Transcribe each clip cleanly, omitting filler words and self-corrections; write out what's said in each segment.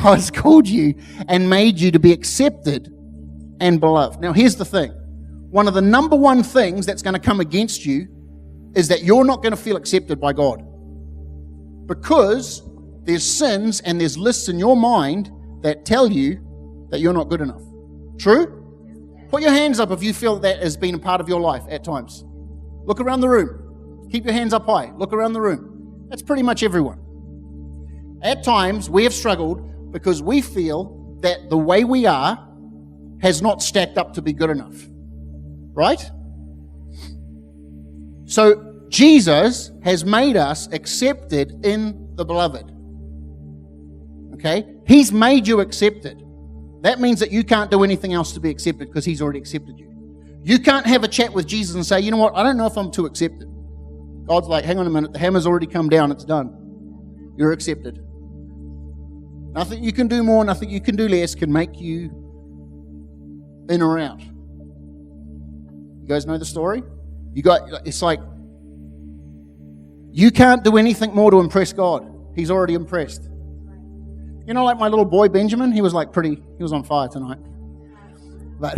God's called you and made you to be accepted and beloved. Now, here's the thing. One of the number one things that's going to come against you is that you're not going to feel accepted by God. Because there's sins and there's lists in your mind that tell you that you're not good enough. True? Put your hands up if you feel that has been a part of your life at times. Look around the room. Keep your hands up high. Look around the room. That's pretty much everyone. At times, we have struggled because we feel that the way we are has not stacked up to be good enough. Right? So, Jesus has made us accepted in the beloved. Okay? He's made you accepted. That means that you can't do anything else to be accepted because He's already accepted you. You can't have a chat with Jesus and say, you know what, I don't know if I'm too accepted. God's like, hang on a minute, the hammer's already come down, it's done. You're accepted. Nothing you can do more, nothing you can do less can make you in or out. You guys know the story? It's like, you can't do anything more to impress God. He's already impressed. You know, like my little boy Benjamin, he was on fire tonight. But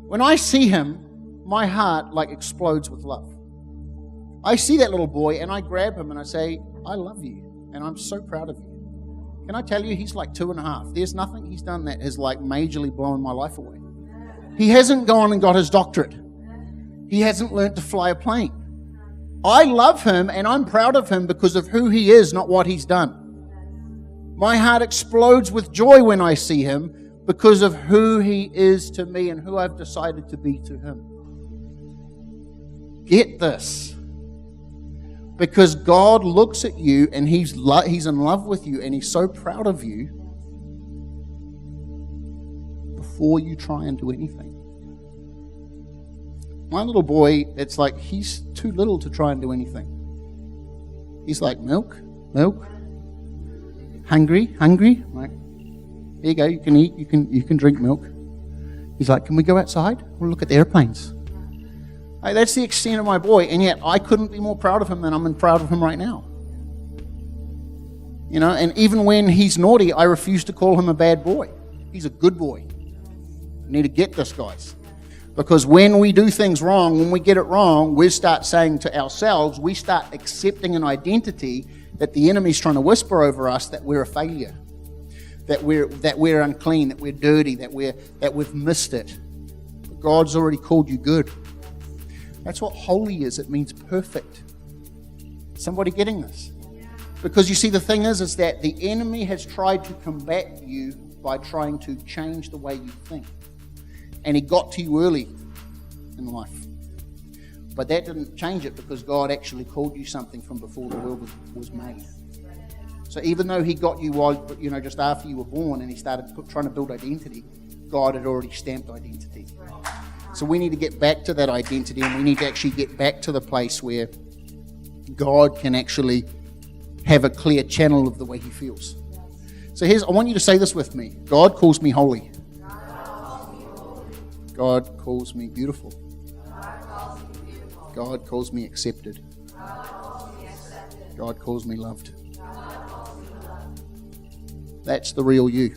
when I see him, my heart like explodes with love. I see that little boy and I grab him and I say, I love you and I'm so proud of you. Can I tell you, he's like 2.5. There's nothing he's done that has like majorly blown my life away. He hasn't gone and got his doctorate. He hasn't learned to fly a plane. I love him and I'm proud of him because of who he is, not what he's done. My heart explodes with joy when I see him because of who he is to me and who I've decided to be to him. Get this. Because God looks at you and He's in love with you and He's so proud of you before you try and do anything. My little boy, it's like he's too little to try and do anything. He's like, milk. Hungry. I'm like, here you go, you can eat, you can drink milk. He's like, can we go outside? We'll look at the airplanes. Hey, that's the extent of my boy, and yet I couldn't be more proud of him than I'm proud of him right now. You know, and even when he's naughty, I refuse to call him a bad boy. He's a good boy. You need to get this, guys. Because when we do things wrong, when we get it wrong, we start saying to ourselves, we start accepting an identity that the enemy's trying to whisper over us that we're a failure, that we're unclean, that we're dirty, that we've missed it. But God's already called you good. That's what holy is. It means perfect. Somebody getting this? Because you see, the thing is that the enemy has tried to combat you by trying to change the way you think. And he got to you early in life. But that didn't change it because God actually called you something from before the world was made. So even though He got you while, just after you were born and He started trying to build identity, God had already stamped identity. So we need to get back to that identity and we need to actually get back to the place where God can actually have a clear channel of the way He feels. So I want you to say this with me. God calls me holy. God calls me beautiful. God calls me accepted. God calls me loved. That's the real you.